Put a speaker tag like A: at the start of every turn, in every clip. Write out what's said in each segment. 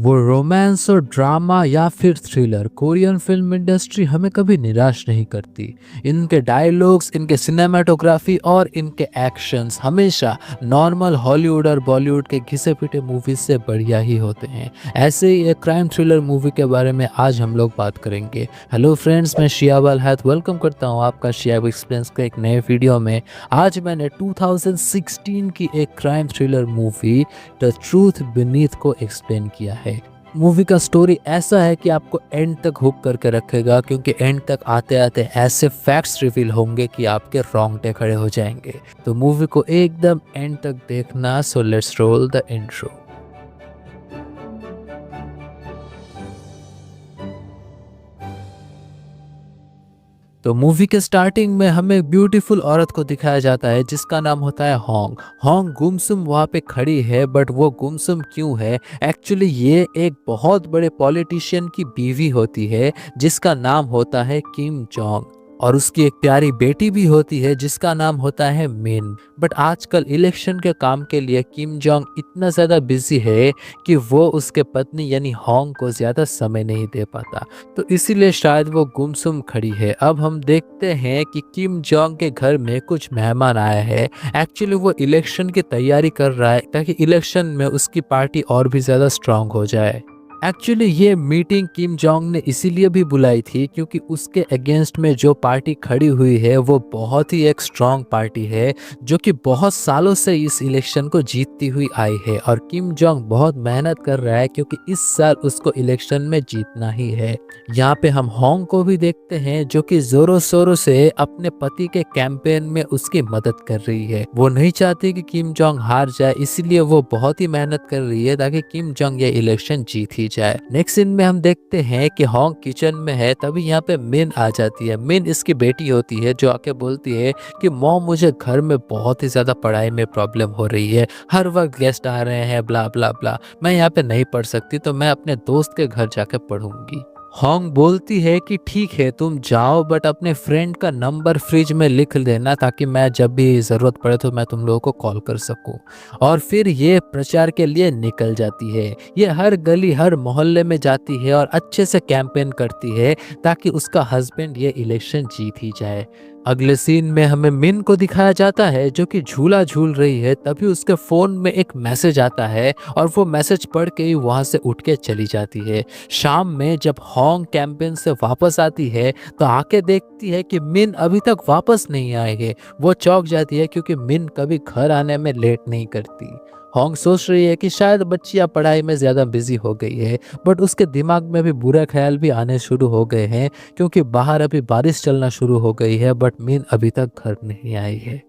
A: वो रोमांस और ड्रामा या फिर थ्रिलर, कोरियन फिल्म इंडस्ट्री हमें कभी निराश नहीं करती। इनके डायलॉग्स, इनके सिनेमाटोग्राफी और इनके एक्शंस हमेशा नॉर्मल हॉलीवुड और बॉलीवुड के घिसे पिटे मूवीज से बढ़िया ही होते हैं। ऐसे ही एक क्राइम थ्रिलर मूवी के बारे में आज हम लोग बात करेंगे। हेलो फ्रेंड्स, मैं शियाब अल हैथ वेलकम करता हूँ आपका शियाब एक्सप्लेन्स के एक नए वीडियो में। आज मैंने 2016 की एक crime thriller movie the truth beneath को एक्सप्लेन किया है। मूवी का स्टोरी ऐसा है कि आपको एंड तक हुक करके रखेगा, क्योंकि एंड तक आते आते ऐसे फैक्ट्स रिवील होंगे कि आपके रोंगटे खड़े हो जाएंगे। तो मूवी को एकदम एंड तक देखना। So let's roll the intro. तो मूवी के स्टार्टिंग में हमें एक ब्यूटीफुल औरत को दिखाया जाता है जिसका नाम होता है होंग। होंग गुमसुम वहाँ पे खड़ी है, बट वो गुमसुम क्यों है? एक्चुअली ये एक बहुत बड़े पॉलिटिशियन की बीवी होती है जिसका नाम होता है किम जोंग, और उसकी एक प्यारी बेटी भी होती है जिसका नाम होता है मिन। बट आजकल इलेक्शन के काम के लिए किम जोंग इतना ज़्यादा बिजी है कि वो उसके पत्नी यानी होंग को ज़्यादा समय नहीं दे पाता, तो इसीलिए शायद वो गुमसुम खड़ी है। अब हम देखते हैं कि किम जोंग के घर में कुछ मेहमान आए हैं। एक्चुअली वो इलेक्शन की तैयारी कर रहा है ताकि इलेक्शन में उसकी पार्टी और भी ज़्यादा स्ट्रांग हो जाए। एक्चुअली ये मीटिंग किम जोंग ने इसीलिए भी बुलाई थी क्योंकि उसके अगेंस्ट में जो पार्टी खड़ी हुई है वो बहुत ही एक स्ट्रांग पार्टी है जो कि बहुत सालों से इस इलेक्शन को जीतती हुई आई है, और किम जोंग बहुत मेहनत कर रहा है क्योंकि इस साल उसको इलेक्शन में जीतना ही है। यहाँ पे हम होंग को भी देखते हैं जो कि जोरों शोरों से अपने पति के कैंपेन में उसकी मदद कर रही है। वो नहीं चाहती कि किम जोंग हार जाए, इसीलिए वो बहुत ही मेहनत कर रही है ताकि किम जोंग ये इलेक्शन जीत ही जाए। नेक्स्ट सीन में हम देखते हैं कि होंग किचन में है, तभी यहाँ पे मिन आ जाती है। मिन इसकी बेटी होती है जो आके बोलती है कि मॉम, मुझे घर में बहुत ही ज्यादा पढ़ाई में प्रॉब्लम हो रही है, हर वक्त गेस्ट आ रहे हैं, ब्ला ब्ला ब्ला, मैं यहाँ पे नहीं पढ़ सकती, तो मैं अपने दोस्त के घर जाके पढ़ूंगी। होंग बोलती है कि ठीक है तुम जाओ, बट अपने फ्रेंड का नंबर फ्रिज में लिख देना ताकि मैं जब भी ज़रूरत पड़े तो मैं तुम लोगों को कॉल कर सकूं। और फिर ये प्रचार के लिए निकल जाती है। ये हर गली हर मोहल्ले में जाती है और अच्छे से कैंपेन करती है ताकि उसका हस्बैंड ये इलेक्शन जीत ही जाए। अगले सीन में हमें मिन को दिखाया जाता है जो कि झूला झूल रही है, तभी उसके फोन में एक मैसेज आता है और वो मैसेज पढ़ के ही वहां से उठ के चली जाती है। शाम में जब होंग कैंपेन से वापस आती है तो आके देखती है कि मिन अभी तक वापस नहीं आए है। वो चौंक जाती है क्योंकि मिन कभी घर आने में लेट नहीं करती। होंग सोच रही है कि शायद बच्चियां पढ़ाई में ज़्यादा बिजी हो गई है, बट उसके दिमाग में भी बुरे ख्याल भी आने शुरू हो गए हैं क्योंकि बाहर अभी बारिश चलना शुरू हो गई है, बट मिन अभी तक घर नहीं आई है।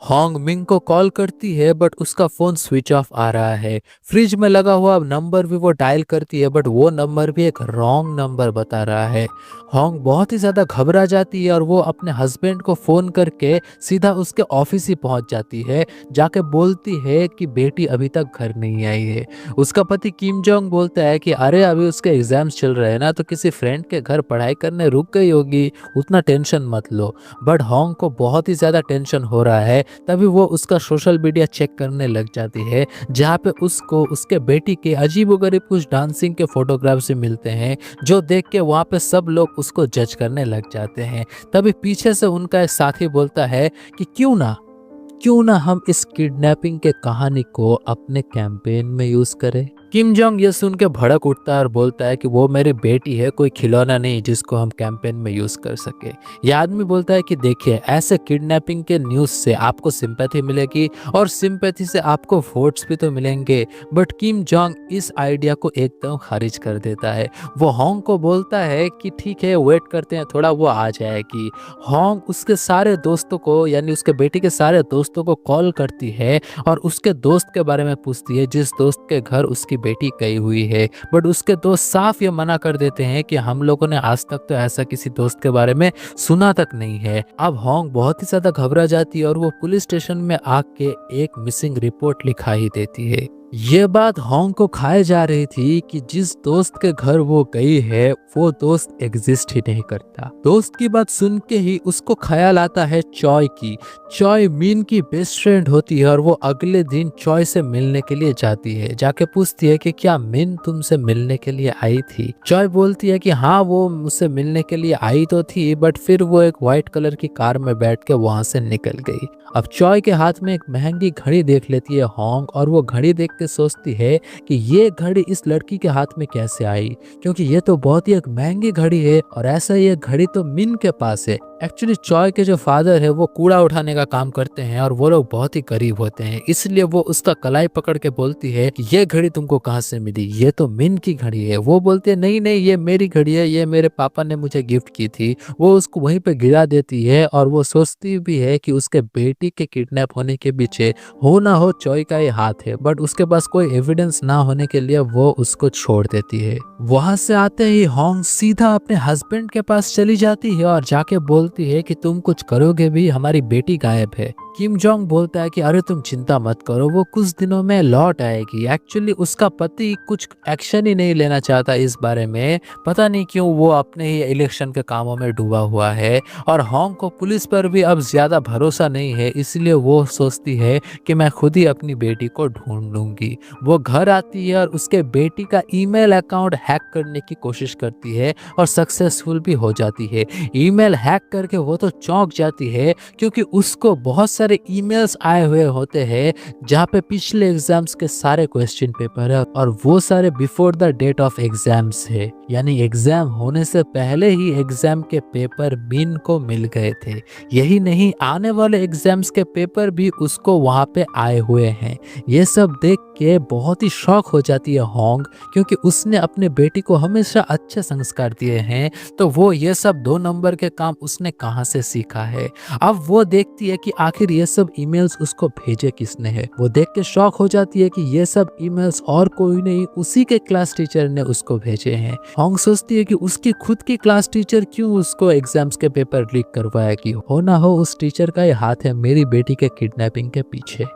A: होंग मिंग को कॉल करती है बट उसका फोन स्विच ऑफ आ रहा है। फ्रिज में लगा हुआ नंबर भी वो डायल करती है बट वो नंबर भी एक रॉन्ग नंबर बता रहा है। होंग बहुत ही ज्यादा घबरा जाती है और वो अपने हस्बैंड को फोन करके सीधा उसके ऑफिस ही पहुंच जाती है। जाके बोलती है कि बेटी अभी तक घर नहीं आई है। उसका पति किम जोंग बोलता है कि अरे अभी उसके एग्जाम्स चल रहे हैं ना, तो किसी फ्रेंड के घर पढ़ाई करने रुक गई होगी, उतना टेंशन मत लो। बट होंग को बहुत ही ज्यादा टेंशन हो रहा है, तभी वो उसका सोशल मीडिया चेक करने लग जाती है जहाँ पे उसको उसके बेटी के अजीबोगरीब कुछ डांसिंग के फोटोग्राफ से मिलते हैं, जो देख के वहाँ पे सब लोग उसको जज करने लग जाते हैं। तभी पीछे से उनका एक साथी बोलता है कि क्यों ना हम इस किडनैपिंग के कहानी को अपने कैंपेन में यूज करें। किम जोंग ये सुन के भड़क उठता है और बोलता है कि वो मेरी बेटी है, कोई खिलौना नहीं जिसको हम कैंपेन में यूज कर सके। ये आदमी बोलता है कि देखिए, ऐसे किडनैपिंग के न्यूज से आपको सिंपैथी मिलेगी और सिंपैथी से आपको वोट्स भी तो मिलेंगे, बट किम जोंग इस आइडिया को एकदम खारिज कर देता है। वो होंग को बोलता है कि ठीक है वेट करते हैं थोड़ा, वो आ जाएगी। होंग उसके सारे दोस्तों को यानी उसके बेटी के सारे दोस्तों को कॉल करती है और उसके दोस्त के बारे में पूछती है जिस दोस्त के घर उसकी बेटी गई हुई है, बट उसके दोस्त साफ ये मना कर देते हैं कि हम लोगों ने आज तक तो ऐसा किसी दोस्त के बारे में सुना तक नहीं है। अब होंग बहुत ही ज्यादा घबरा जाती है और वो पुलिस स्टेशन में आके एक मिसिंग रिपोर्ट लिखा ही देती है। ये बात होंग को खाए जा रही थी कि जिस दोस्त के घर वो गई है वो दोस्त एग्जिस्ट ही नहीं करता। दोस्त की बात सुन के ही उसको ख्याल आता है चॉय की। चॉय मीन की बेस्ट फ्रेंड होती है और वो अगले दिन चॉय से मिलने के लिए जाती है। जाके पूछती है कि क्या मिन तुमसे मिलने के लिए आई थी। चॉय बोलती है कि हाँ वो मुझसे मिलने के लिए आई तो थी, बट फिर वो एक व्हाइट कलर की कार में बैठ के वहां से निकल गई। अब चॉय के हाथ में एक महंगी घड़ी देख लेती है होंग, और वो घड़ी देख के सोचती है कि ये घड़ी इस लड़की के हाथ में कैसे आई, क्योंकि ये तो बहुत ही एक महंगी घड़ी है और ऐसा ये घड़ी तो मिन के पास है। एक्चुअली चॉय के जो फादर है वो कूड़ा उठाने का काम करते हैं और वो लोग बहुत ही गरीब होते हैं, इसलिए वो उसका कलाई पकड़ के बोलती है कि ये घड़ी तुमको कहाँ से मिली, ये तो मिन की घड़ी है। वो बोलती है नहीं नहीं ये मेरी घड़ी है, ये मेरे पापा ने मुझे गिफ्ट की थी। वो उसको वहीं पे गिरा देती है और वो सोचती भी है कि उसके बेटी के किडनैप होने के पीछे हो ना हो चॉय का ही हाथ है, बट उसके पास कोई एविडेंस ना होने के लिए वो उसको छोड़ देती है। वहां से आते ही होंग सीधा अपने हस्बैंड के पास चली जाती है और जाके बोलती है कि तुम कुछ करोगे भी, हमारी बेटी गायब है। किम जोंग बोलता है कि अरे तुम चिंता मत करो, वो कुछ दिनों में लौट आएगी। एक्चुअली उसका पति कुछ एक्शन ही नहीं लेना चाहता इस बारे में, पता नहीं क्यों वो अपने ही इलेक्शन के कामों में डूबा हुआ है। और होंग को पुलिस पर भी अब ज्यादा भरोसा नहीं है, इसलिए वो सोचती है कि मैं खुद ही अपनी बेटी को ढूंढ लूंगी। वो घर आती है और उसके बेटी का ईमेल अकाउंट हैक करने की कोशिश करती है और सक्सेसफुल भी हो जाती है। ईमेल हैक करके वो तो चौंक जाती है, क्योंकि उसको बहुत सारे ईमेल्स आए हुए होते हैं जहाँ पे पिछले एग्जाम्स के सारे क्वेश्चन पेपर है और वो सारे before the date of exams है, यानी एग्जाम होने से पहले ही एग्जाम के पेपर मिन को मिल गए थे। यही नहीं, आने वाले एग्जाम्स के पेपर भी उसको वहाँ पे आए हुए हैं। ये सब देख के बहुत ही शॉक हो जाती है होंग, क्योंकि उसने अपने बेटी को हमेशा अच्छे संस्कार दिए हैं, तो वो ये सब 2 नंबर के काम उसने कहाँ से सीखा है। अब वो देखती है कि आखिर ये सब ईमेल्स उसको भेजे किसने है। वो देख के शॉक हो जाती है कि ये सब ईमेल्स और कोई नहीं, उसी के क्लास टीचर ने उसको भेजे हैं। होंग सोचती है कि उसकी खुद की क्लास टीचर क्यों उसको एग्जाम्स के पेपर लीक करवाएगी, हो ना हो उस टीचर का ही हाथ है मेरी बेटी के किडनैपिंग के पीछे।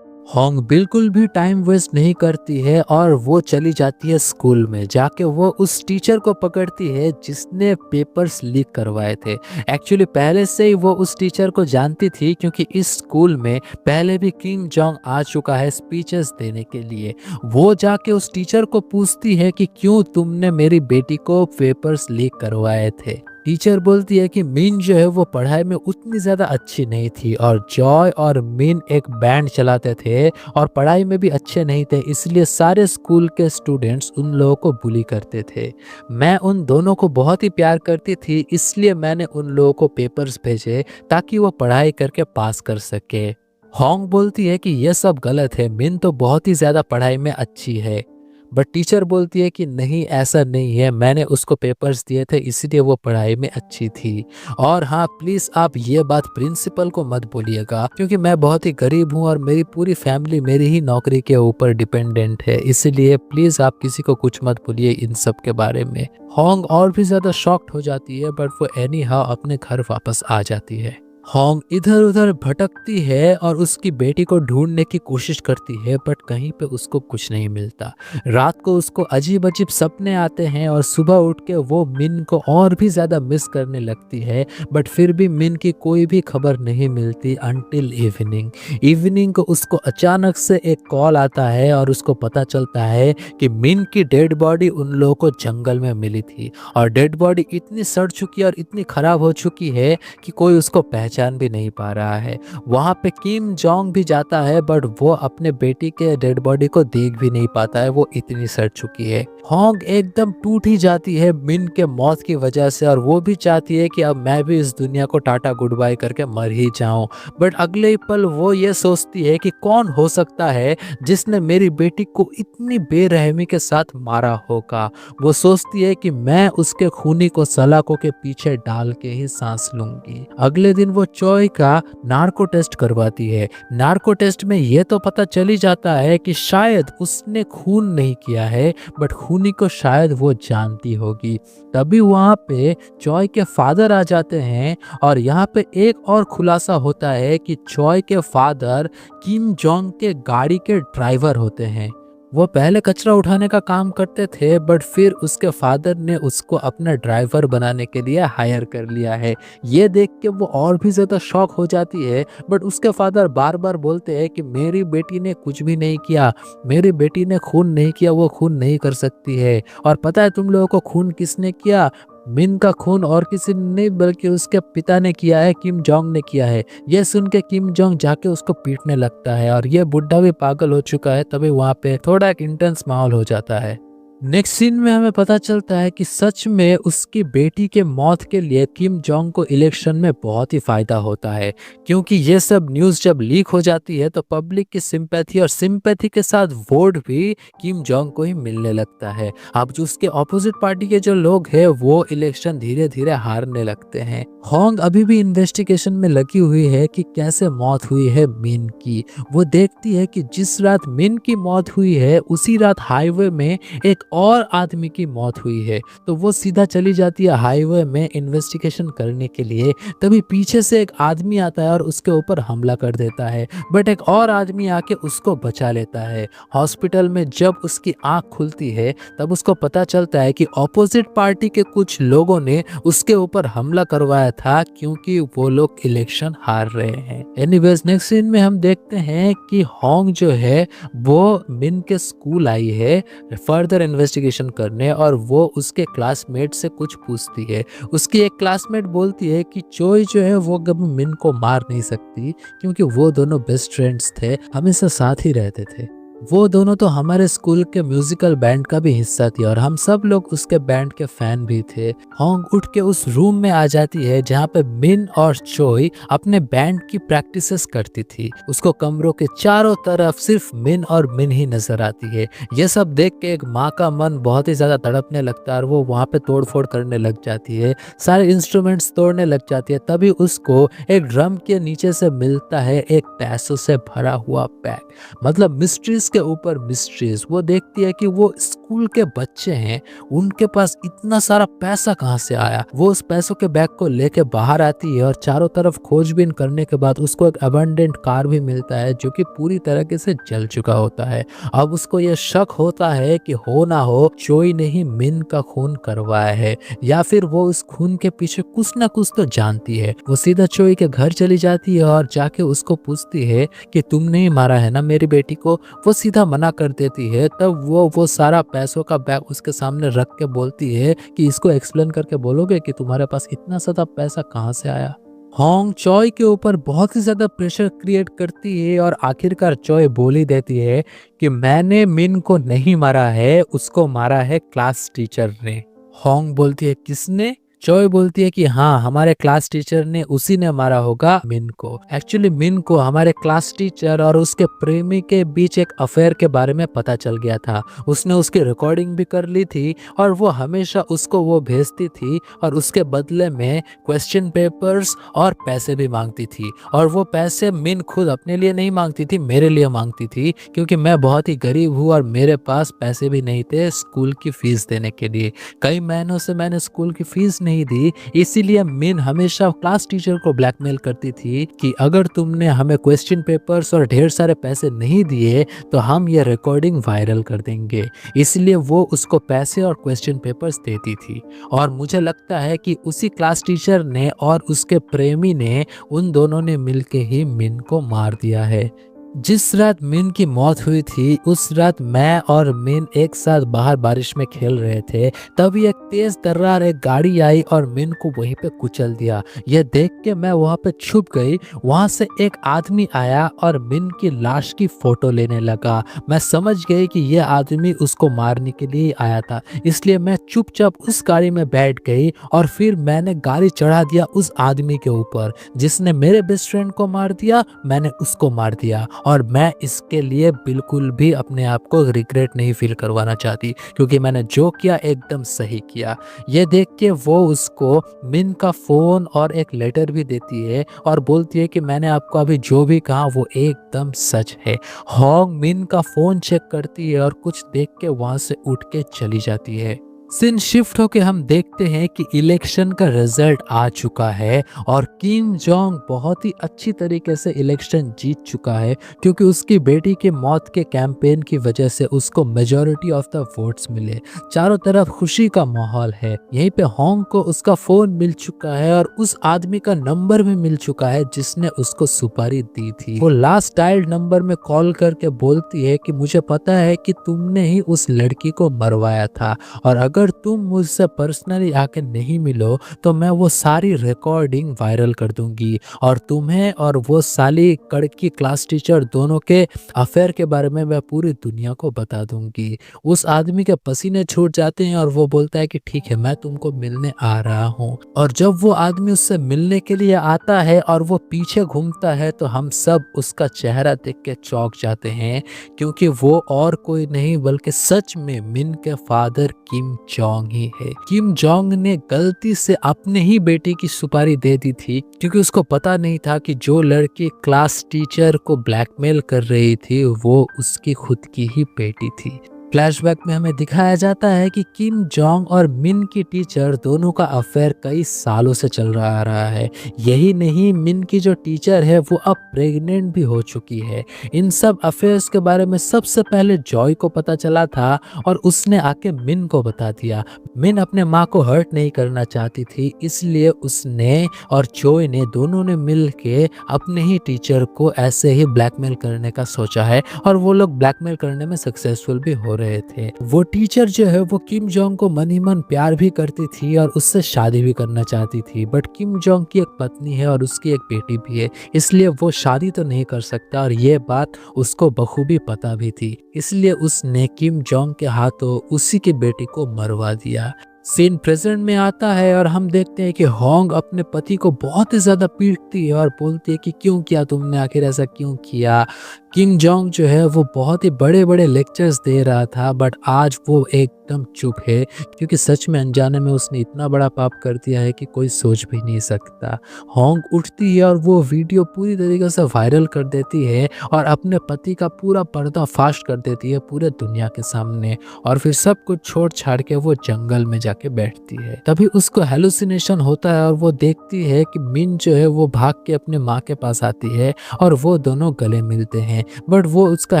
A: होंग बिल्कुल भी टाइम वेस्ट नहीं करती है और वो चली जाती है स्कूल में। जाके वो उस टीचर को पकड़ती है जिसने पेपर्स लीक करवाए थे। एक्चुअली पहले से ही वो उस टीचर को जानती थी, क्योंकि इस स्कूल में पहले भी किम जोंग आ चुका है स्पीचेस देने के लिए। वो जाके उस टीचर को पूछती है कि क्यों तुमने मेरी बेटी को पेपर्स लीक करवाए थे। टीचर बोलती है कि मिन जो है वो पढ़ाई में उतनी ज़्यादा अच्छी नहीं थी और जॉय और मिन एक बैंड चलाते थे और पढ़ाई में भी अच्छे नहीं थे, इसलिए सारे स्कूल के स्टूडेंट्स उन लोगों को बुली करते थे। मैं उन दोनों को बहुत ही प्यार करती थी, इसलिए मैंने उन लोगों को पेपर्स भेजे ताकि वो पढ़ाई करके पास कर सके। होंग बोलती है कि यह सब गलत है, मिन तो बहुत ही ज़्यादा पढ़ाई में अच्छी है। बट टीचर बोलती है कि नहीं ऐसा नहीं है, मैंने उसको पेपर्स दिए थे इसीलिए वो पढ़ाई में अच्छी थी। और हाँ प्लीज़ आप ये बात प्रिंसिपल को मत बोलिएगा, क्योंकि मैं बहुत ही गरीब हूँ और मेरी पूरी फैमिली मेरी ही नौकरी के ऊपर डिपेंडेंट है, इसलिए प्लीज़ आप किसी को कुछ मत बोलिए इन सब के बारे में। होंग और भी ज़्यादा शॉक्ड हो जाती है, बट वो एनी हाउ अपने घर वापस आ जाती है। होंग इधर उधर भटकती है और उसकी बेटी को ढूंढने की कोशिश करती है, बट कहीं पे उसको कुछ नहीं मिलता। रात को उसको अजीब अजीब सपने आते हैं और सुबह उठ के वो मिन को और भी ज़्यादा मिस करने लगती है, बट फिर भी मिन की कोई भी खबर नहीं मिलती अनटिल इवनिंग। इवनिंग को उसको अचानक से एक कॉल आता है और उसको पता चलता है कि मिन की डेड बॉडी उन लोगों को जंगल में मिली थी और डेड बॉडी इतनी सड़ चुकी है और इतनी खराब हो चुकी है कि कोई उसको पहचान भी नहीं पा रहा है। वहां पे किम जोंग भी जाता है, बट वो अपने बेटी के डेड बॉडी को देख भी नहीं पाता है, वो इतनी सड़ चुकी है। होंग एकदम टूट ही जाती है मिन के मौत की वजह से और वो भी चाहती है कि अब मैं भी इस दुनिया को टाटा गुड बाय करके मर ही जाऊं। बट अगले ही पल वो ये सोचती है कि कौन हो सकता है जिसने मेरी बेटी को इतनी बेरहमी के साथ मारा होगा। वो सोचती है कि मैं उसके खूनी को सलाखों के पीछे डाल के ही सांस लूंगी। अगले दिन वो चॉय का नार्को टेस्ट करवाती है। नार्को टेस्ट में ये तो पता चली जाता है कि शायद उसने खून नहीं किया है, बट खूनी को शायद वो जानती होगी। तभी वहां पे चॉय के फादर आ जाते हैं और यहाँ पे एक और खुलासा होता है कि चॉय के फादर किम जोंग के गाड़ी के ड्राइवर होते हैं। वो पहले कचरा उठाने का काम करते थे बट फिर उसके फादर ने उसको अपना ड्राइवर बनाने के लिए हायर कर लिया है। ये देख के वो और भी ज़्यादा शॉक हो जाती है बट उसके फादर बार बार बोलते हैं कि मेरी बेटी ने कुछ भी नहीं किया, मेरी बेटी ने खून नहीं किया, वो खून नहीं कर सकती है। और पता है तुम लोगों को खून किसने किया? मिन का खून और किसी ने नहीं बल्कि उसके पिता ने किया है, किम जोंग ने किया है। ये सुन के किम जोंग जाके उसको पीटने लगता है और ये बुड्ढा भी पागल हो चुका है। तभी वहाँ पे थोड़ा एक इंटेंस माहौल हो जाता है। नेक्स्ट सीन में हमें पता चलता है कि सच में उसकी बेटी के मौत के लिए किम जोंग को इलेक्शन में बहुत ही फायदा होता है, क्योंकि ये सब न्यूज़ जब लीक हो जाती है तो पब्लिक की सिंपैथी और सिंपैथी के साथ वोट भी किम जोंग को ही मिलने लगता है। अब जो उसके ऑपोजिट पार्टी के जो लोग हैं वो इलेक्शन धीरे धीरे हारने लगते हैं। होंग अभी भी इन्वेस्टिगेशन में लगी हुई है कि कैसे मौत हुई है मिन की। वो देखती है कि जिस रात मिन की मौत हुई है उसी रात हाईवे में एक और आदमी की मौत हुई है। तो वो सीधा चली जाती है हाईवे में इन्वेस्टिगेशन करने के लिए। तभी पीछे से एक आदमी आता है और उसके ऊपर हमला कर देता है बट एक और आदमी आके उसको बचा लेता है। हॉस्पिटल में जब उसकी आंख खुलती है तब उसको पता चलता है कि ऑपोजिट पार्टी के कुछ लोगों ने उसके ऊपर हमला करवाया था क्योंकि वो लोग इलेक्शन हार रहे हैं। एनीवेज नेक्स्ट सीन में हम देखते हैं कि होंग जो है वो मिन के स्कूल आई है फर्दर इन्वेस्टिगेशन करने और वो उसके क्लासमेट से कुछ पूछती है। उसकी एक क्लासमेट बोलती है कि चोई जो है वो कभी मिन को मार नहीं सकती क्योंकि वो दोनों बेस्ट फ्रेंड्स थे, हमेशा साथ ही रहते थे। वो दोनों तो हमारे स्कूल के म्यूजिकल बैंड का भी हिस्सा थी और हम सब लोग उसके बैंड के फैन भी थे। होंग उठ के उस रूम में आ जाती है जहाँ पे मिन और चोई अपने बैंड की प्रैक्टिसेस करती थी। उसको कमरों के चारों तरफ सिर्फ मिन और मिन ही नजर आती है। ये सब देख के एक माँ का मन बहुत ही ज्यादा तड़पने लगता है और वो वहाँ पे तोड़फोड़ करने लग जाती है, सारे इंस्ट्रूमेंट्स तोड़ने लग जाती है। तभी उसको एक ड्रम के नीचे से मिलता है एक पैसों से भरा हुआ बैग, मतलब मिस्ट्रीज के ऊपर मिस्ट्रीज। वो देखती है कि वो स्कूल के बच्चे हैं, उनके पास इतना सारा पैसा कहाँ से आया। वो उस पैसों के बैग को लेके बाहर आती है और चारों तरफ खोजबीन करने के बाद उसको एक अबंडेंट कार भी मिलता है जो कि पूरी तरीके से जल चुका होता है। अब उसको यह शक होता है कि हो ना हो चोई ने ही मिन का खून करवाया है या फिर वो उस खून के पीछे कुछ ना कुछ तो जानती है। वो सीधा चोई के घर चली जाती है और जाके उसको पूछती है कि तुमने ही मारा है ना मेरी बेटी को। वो सीधा मना कर देती है। तब वो सारा पैसों का बैग उसके सामने रख के बोलती है कि इसको एक्सप्लेन करके बोलोगे कि तुम्हारे पास इतना ज्यादा पैसा कहाँ से आया। होंग चॉय के ऊपर बहुत ही ज्यादा प्रेशर क्रिएट करती है और आखिरकार चॉय बोल ही देती है कि मैंने मिन को नहीं मारा है, उसको मारा है क्लास टीचर ने। होंग बोलती है किसने? चॉय बोलती है कि हाँ, हमारे क्लास टीचर ने, उसी ने मारा होगा मिन को। एक्चुअली मिन को हमारे क्लास टीचर और उसके प्रेमी के बीच एक अफेयर के बारे में पता चल गया था। उसने उसकी रिकॉर्डिंग भी कर ली थी और वो हमेशा उसको वो भेजती थी और उसके बदले में क्वेश्चन पेपर्स और पैसे भी मांगती थी। और वो पैसे मिन खुद अपने लिए नहीं मांगती थी, मेरे लिए मांगती थी क्योंकि मैं बहुत ही गरीब हूँ और मेरे पास पैसे भी नहीं थे स्कूल की फीस देने के लिए। कई महीनों से मैंने स्कूल की फीस नहीं दी, इसीलिए मिन हमेशा क्लास टीचर को ब्लैकमेल करती थी कि अगर तुमने हमें क्वेश्चन पेपर्स और ढेर सारे पैसे नहीं दिए तो हम ये रिकॉर्डिंग वायरल कर देंगे। इसलिए वो उसको पैसे और क्वेश्चन पेपर्स देती थी। और मुझे लगता है कि उसी क्लास टीचर ने और उसके प्रेमी ने, उन दोनों ने मिलके ही मिन को मार दिया है। जिस रात मिन की मौत हुई थी उस रात मैं और मिन एक साथ बाहर बारिश में खेल रहे थे। तभी एक तेज तर्रार एक गाड़ी आई और मिन को वहीं पे कुचल दिया। यह देख के मैं वहां पे छुप गई। वहां से एक आदमी आया और मिन की लाश की फोटो लेने लगा। मैं समझ गई कि यह आदमी उसको मारने के लिए आया था, इसलिए मैं चुपचाप उस गाड़ी में बैठ गई और फिर मैंने गाड़ी चढ़ा दिया उस आदमी के ऊपर जिसने मेरे बेस्ट फ्रेंड को मार दिया। मैंने उसको मार दिया और मैं इसके लिए बिल्कुल भी अपने आप को रिग्रेट नहीं फील करवाना चाहती क्योंकि मैंने जो किया एकदम सही किया। ये देख के वो उसको मिन का फोन और एक लेटर भी देती है और बोलती है कि मैंने आपको अभी जो भी कहा वो एकदम सच है। होंग मिन का फोन चेक करती है और कुछ देख के वहां से उठ के चली जाती है। सीन शिफ्ट होके हम देखते हैं कि इलेक्शन का रिजल्ट आ चुका है और किम जोंग बहुत ही अच्छी तरीके से इलेक्शन जीत चुका है, क्योंकि उसकी बेटी के मौत के कैंपेन की वजह से उसको मेजॉरिटी ऑफ द वोट्स मिले। चारों तरफ खुशी का माहौल है। यहीं पे होंग को उसका फोन मिल चुका है और उस आदमी का नंबर भी मिल चुका है जिसने उसको सुपारी दी थी। वो लास्ट डायल्ड नंबर में कॉल करके बोलती है कि मुझे पता है कि तुमने ही उस लड़की को मरवाया था, और अगर तुम मुझसे पर्सनली आके नहीं मिलो तो मैं वो सारी रिकॉर्डिंग वायरल कर दूंगी और तुम्हें और वो साली कड़की क्लास टीचर दोनों के अफेयर के बारे में मैं पूरी दुनिया को बता दूंगी। उस आदमी के पसीने छूट जाते हैं और वो बोलता है कि ठीक है, मैं तुमको मिलने आ रहा हूँ। और जब वो आदमी उससे मिलने के लिए आता है और वो पीछे घूमता है तो हम सब उसका चेहरा देख के चौंक जाते हैं, क्योंकि वो और कोई नहीं बल्कि सच में मिन के फादर किम जोंग ही है। किम जोंग ने गलती से अपने ही बेटे की सुपारी दे दी थी, क्योंकि उसको पता नहीं था कि जो लड़की क्लास टीचर को ब्लैकमेल कर रही थी वो उसकी खुद की ही बेटी थी। फ्लैशबैक में हमें दिखाया जाता है कि किम जोंग और मिन की टीचर दोनों का अफेयर कई सालों से चल रहा है। यही नहीं, मिन की जो टीचर है वो अब प्रेग्नेंट भी हो चुकी है। इन सब अफेयर्स के बारे में सबसे पहले जॉय को पता चला था और उसने आके मिन को बता दिया। मिन अपने माँ को हर्ट नहीं करना चाहती थी, इसलिए उसने और जॉय ने दोनों ने मिल के अपने ही टीचर को ऐसे ही ब्लैकमेल करने का सोचा है, और वो लोग ब्लैकमेल करने में सक्सेसफुल भी हो रहे थे। वो टीचर जो है वो किम जोंग को मन ही मन प्यार भी करती थी और उससे शादी भी करना चाहती थी, बट किम जोंग की एक पत्नी है और उसकी एक बेटी भी है, इसलिए वो शादी तो नहीं कर सकता, और ये बात उसको बखूबी पता भी थी। इसलिए उसने किम जोंग के हाथों उसी की बेटी को मरवा दिया। सीन प्रेजेंट में आता है और हम देखते हैं कि होंग अपने पति को बहुत ही ज्यादा पीटती है और बोलती है कि क्यों किया तुमने, आखिर ऐसा क्यों किया। किम जोंग जो है वो बहुत ही बड़े बड़े लेक्चर्स दे रहा था, बट आज वो एकदम चुप है, क्योंकि सच में अनजाने में उसने इतना बड़ा पाप कर दिया है कि कोई सोच भी नहीं सकता। होंग उठती है और वो वीडियो पूरी तरीके से वायरल कर देती है और अपने पति का पूरा पर्दाफाश कर देती है पूरे दुनिया के सामने, और फिर सब कुछ छोड़ छाड़ के वो जंगल में जाके बैठती है। तभी उसको हेलुसिनेशन होता है और वो देखती है कि मिन जो है वो भाग के अपने माँ के पास आती है और वो दोनों गले मिलते हैं, बट वो उसका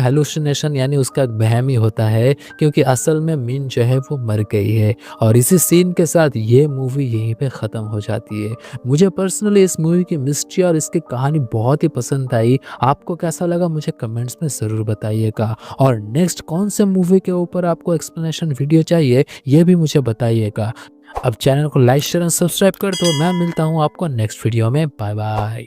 A: हेलुसिनेशन यानी उसका बहम ही होता है, क्योंकि असल में मिन जो है वो मर गई है। और इसी सीन के साथ ये मूवी यहीं पे ख़त्म हो जाती है। मुझे पर्सनली इस मूवी की मिस्ट्री और इसकी कहानी बहुत ही पसंद आई। आपको कैसा लगा मुझे कमेंट्स में ज़रूर बताइएगा, और नेक्स्ट कौन से मूवी के ऊपर आपको एक्सप्लेनेशन वीडियो चाहिए ये भी मुझे बताइएगा। अब चैनल को लाइक शेयर और सब्सक्राइब कर दो। मैं मिलता हूँ आपको नेक्स्ट वीडियो में। Bye bye.